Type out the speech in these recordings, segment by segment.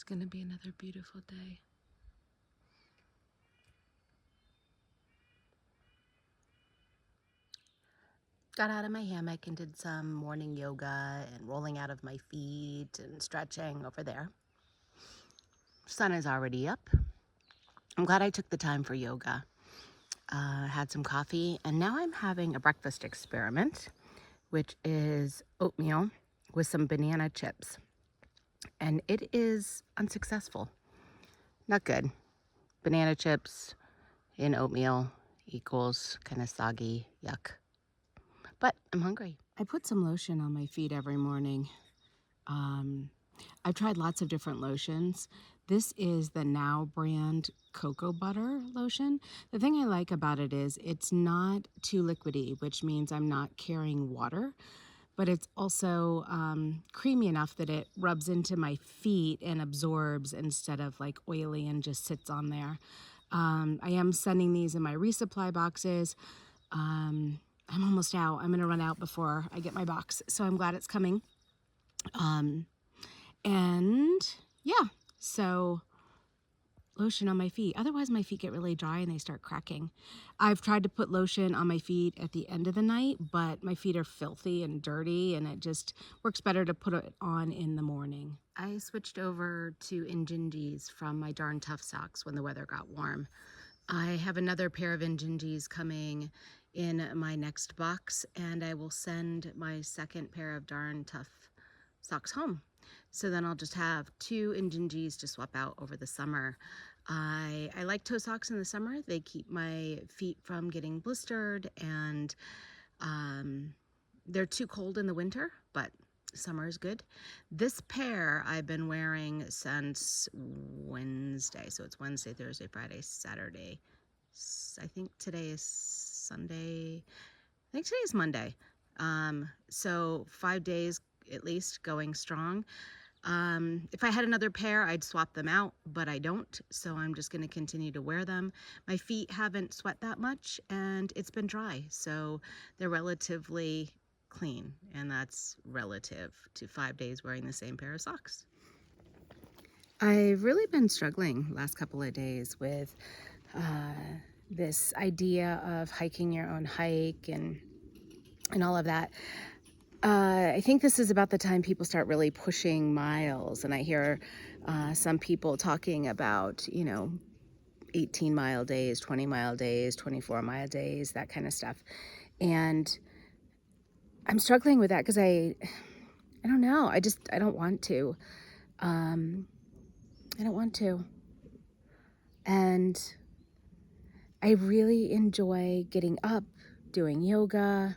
It's gonna be another beautiful day. Got out of my hammock and did some morning yoga and rolling out of my feet and stretching over there. Sun is already up. I'm glad I took the time for yoga. Had some coffee, and now I'm having a breakfast experiment, which is oatmeal with some banana chips. And it is unsuccessful. Not good. Banana chips in oatmeal equals kind of soggy, yuck. But I'm hungry. I put some lotion on my feet every morning. I've tried lots of different lotions. This is the Now brand cocoa butter lotion. The thing I like about it is it's not too liquidy, which means I'm not carrying water, but it's also creamy enough that it rubs into my feet and absorbs instead of like oily and just sits on there. I am sending these in my resupply boxes. I'm almost out. I'm gonna run out before I get my box, so I'm glad it's coming. And yeah, so lotion on my feet. Otherwise my feet get really dry and they start cracking. I've tried to put lotion on my feet at the end of the night, but my feet are filthy and dirty and it just works better to put it on in the morning. I switched over to Injinjis from my Darn Tough socks when the weather got warm. I have another pair of Injinjis coming in my next box, and I will send my second pair of Darn Tough socks home. So then I'll just have 2 Injinjis to swap out over the summer. I like toe socks in the summer. They keep my feet from getting blistered, and they're too cold in the winter, but summer is good. This pair I've been wearing since Wednesday. So it's Wednesday, Thursday, Friday, Saturday. I think today is Sunday. I think today is Monday. So 5 days at least going strong. If I had another pair, I'd swap them out, but I don't, so I'm just going to continue to wear them. My feet haven't sweat that much, and it's been dry, so they're relatively clean, and that's relative to 5 days wearing the same pair of socks. I've really been struggling last couple of days with this idea of hiking your own hike and all of that. I think this is about the time people start really pushing miles, and I hear some people talking about, 18-mile days, 20-mile days, 24-mile days, that kind of stuff. And I'm struggling with that because I don't know. I don't want to. I don't want to. And I really enjoy getting up, doing yoga.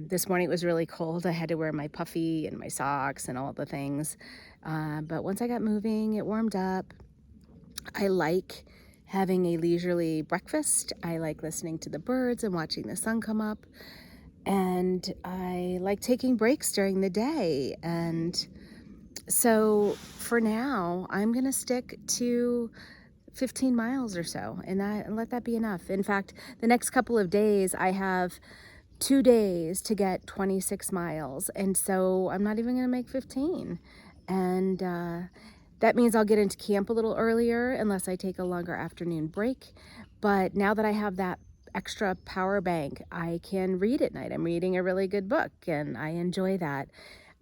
This morning it was really cold. I had to wear my puffy and my socks and all the things. But once I got moving, it warmed up. I like having a leisurely breakfast. I like listening to the birds and watching the sun come up. And I like taking breaks during the day. And so for now, I'm going to stick to 15 miles or so and let that be enough. In fact, the next couple of days, I have 2 days to get 26 miles. And so I'm not even going to make 15. And that means I'll get into camp a little earlier unless I take a longer afternoon break. But now that I have that extra power bank, I can read at night. I'm reading a really good book and I enjoy that.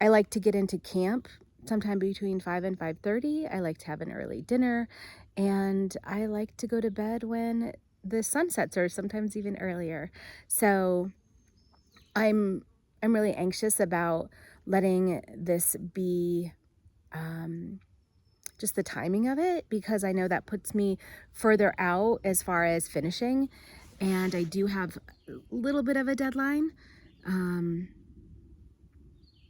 I like to get into camp sometime between 5 and 5:30. I like to have an early dinner, and I like to go to bed when the sun sets, or sometimes even earlier. So I'm really anxious about letting this be just the timing of it, because I know that puts me further out as far as finishing, and I do have a little bit of a deadline.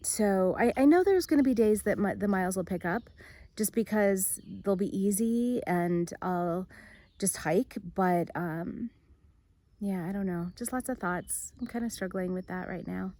So I know there's going to be days that the miles will pick up just because they'll be easy and I'll just hike. But yeah, I don't know. Just lots of thoughts. I'm kind of struggling with that right now.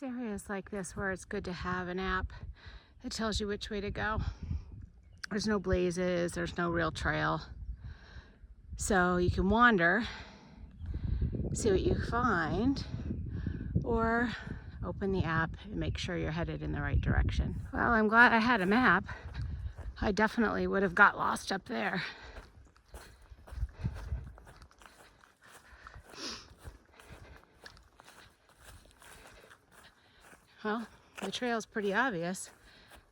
It's areas like this where it's good to have an app that tells you which way to go. There's no blazes, there's no real trail. So you can wander, see what you find, or open the app and make sure you're headed in the right direction. Well, I'm glad I had a map. I definitely would have got lost up there. Well, the trail's pretty obvious,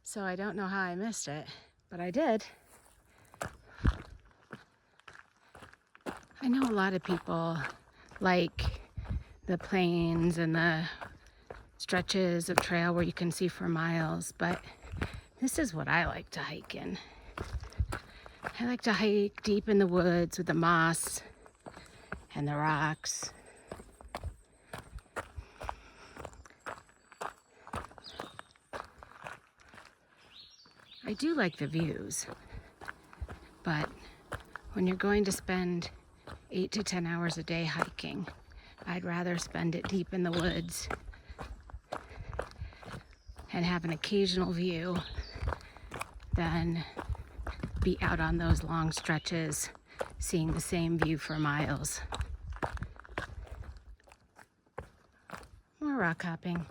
so I don't know how I missed it, but I did. I know a lot of people like the plains and the stretches of trail where you can see for miles, but this is what I like to hike in. I like to hike deep in the woods with the moss and the rocks. I do like the views, but when you're going to spend 8 to 10 hours a day hiking, I'd rather spend it deep in the woods and have an occasional view than be out on those long stretches seeing the same view for miles. More rock hopping.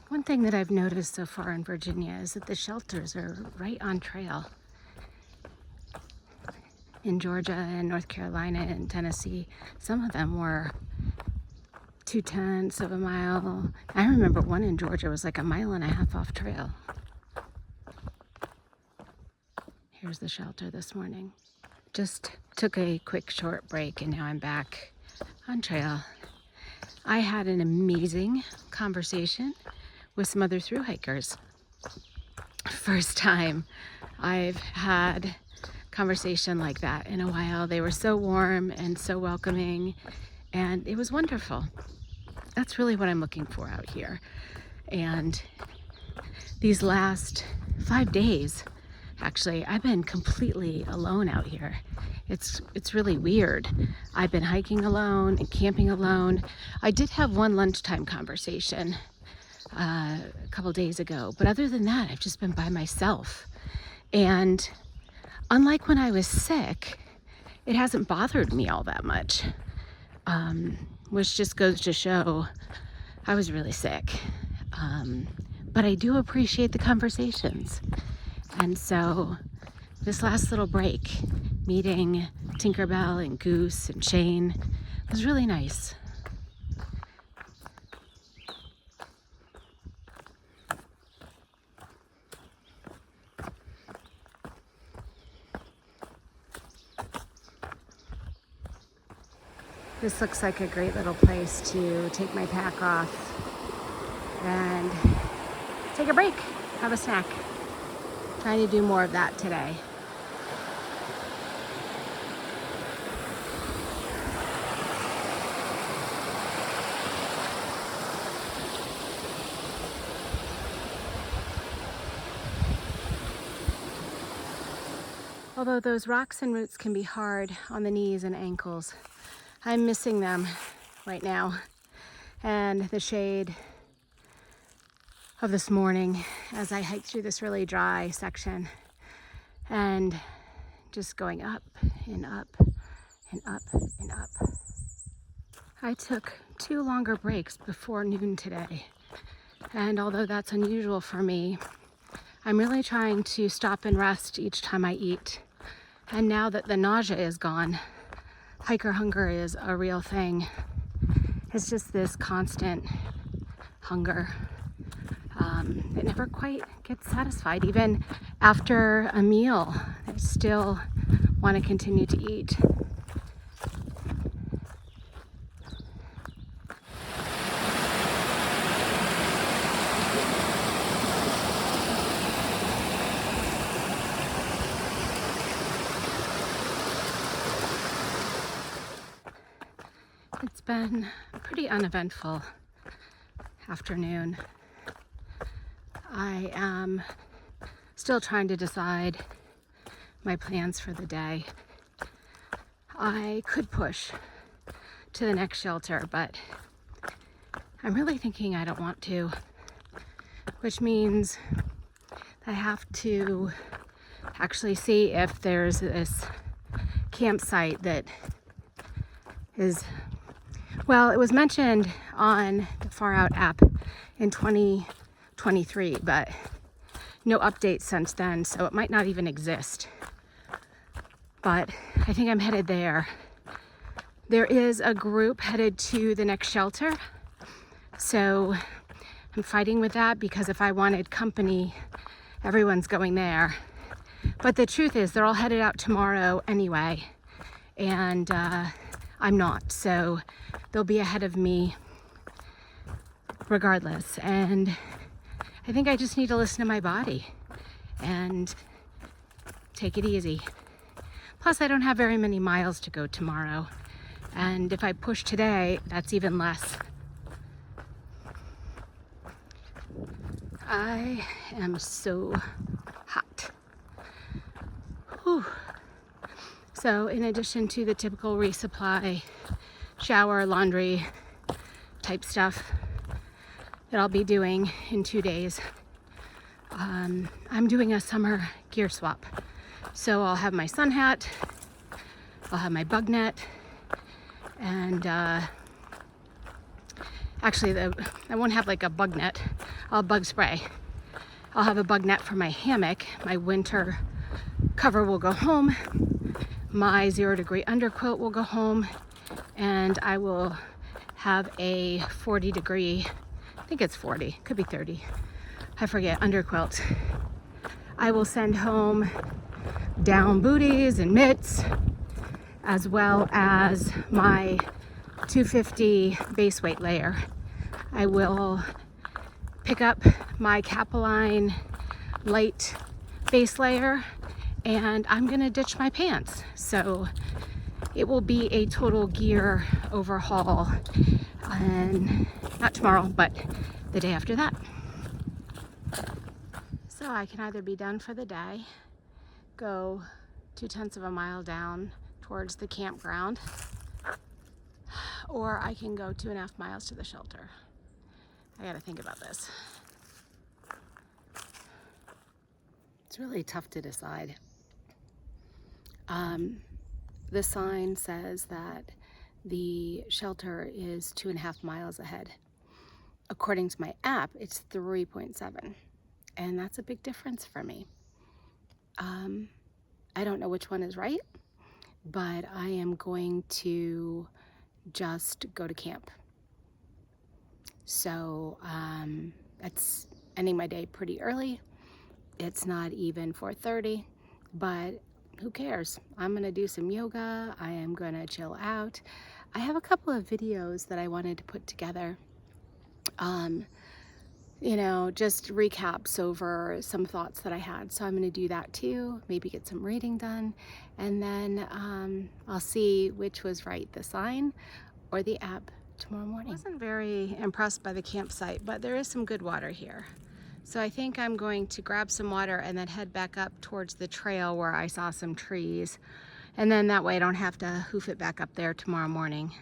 One thing that I've noticed so far in Virginia is that the shelters are right on trail. In Georgia and North Carolina and Tennessee, some of them were 0.2 of a mile. I remember one in Georgia was like 1.5 miles off trail. Here's the shelter this morning. Just took a quick short break and now I'm back on trail. I had an amazing conversation with some other thru-hikers. First time I've had conversation like that in a while. They were so warm and so welcoming, and it was wonderful. That's really what I'm looking for out here. And these last 5 days, actually, I've been completely alone out here. It's really weird. I've been hiking alone and camping alone. I did have one lunchtime conversation a couple days ago, but other than that, I've just been by myself. And unlike when I was sick, it hasn't bothered me all that much, which just goes to show I was really sick. But I do appreciate the conversations. And so this last little break, meeting Tinkerbell and Goose and Shane, was really nice. This looks like a great little place to take my pack off and take a break, have a snack. Trying to do more of that today. Although those rocks and roots can be hard on the knees and ankles, I'm missing them right now, and the shade of this morning as I hike through this really dry section and just going up and up and up and up. I took 2 longer breaks before noon today, and although that's unusual for me, I'm really trying to stop and rest each time I eat. And now that the nausea is gone, hiker hunger is a real thing. It's just this constant hunger that never quite gets satisfied. Even after a meal, I still want to continue to eat. It's been a pretty uneventful afternoon. I am still trying to decide my plans for the day. I could push to the next shelter, but I'm really thinking I don't want to, which means I have to actually see if there's this campsite that is, well, it was mentioned on the Far Out app in 2023, but no updates since then, so it might not even exist. But I think I'm headed there. There is a group headed to the next shelter, so I'm fighting with that because if I wanted company, everyone's going there. But the truth is they're all headed out tomorrow anyway, and I'm not, so they'll be ahead of me regardless. And I think I just need to listen to my body and take it easy. Plus, I don't have very many miles to go tomorrow. And if I push today, that's even less. I am so hot. Whew. So in addition to the typical resupply, shower, laundry type stuff that I'll be doing in 2 days, I'm doing a summer gear swap. So I'll have my sun hat, I'll have my bug net, and actually I won't have like a bug net, I'll have bug spray. I'll have a bug net for my hammock. My winter cover will go home. My 0-degree underquilt will go home, and I will have a 40-degree, I think it's 40, could be 30, I forget, underquilt. I will send home down booties and mitts, as well as my 250 base weight layer. I will pick up my Capeline light base layer, and I'm gonna ditch my pants. So it will be a total gear overhaul, and not tomorrow, but the day after that. So I can either be done for the day, go 0.2 of a mile down towards the campground, or I can go 2.5 miles to the shelter. I gotta think about this. It's really tough to decide. The sign says that the shelter is 2.5 miles ahead. According to my app, it's 3.7, and that's a big difference for me. I don't know which one is right, but I am going to just go to camp. So that's ending my day pretty early. It's not even 4:30, but who cares? I'm gonna do some yoga. I am gonna chill out. I have a couple of videos that I wanted to put together. You know, just recaps over some thoughts that I had. So I'm gonna do that too, maybe get some reading done, and then I'll see which was right, the sign or the app tomorrow morning. I wasn't very impressed by the campsite, but there is some good water here. So I think I'm going to grab some water and then head back up towards the trail where I saw some trees. And then that way I don't have to hoof it back up there tomorrow morning.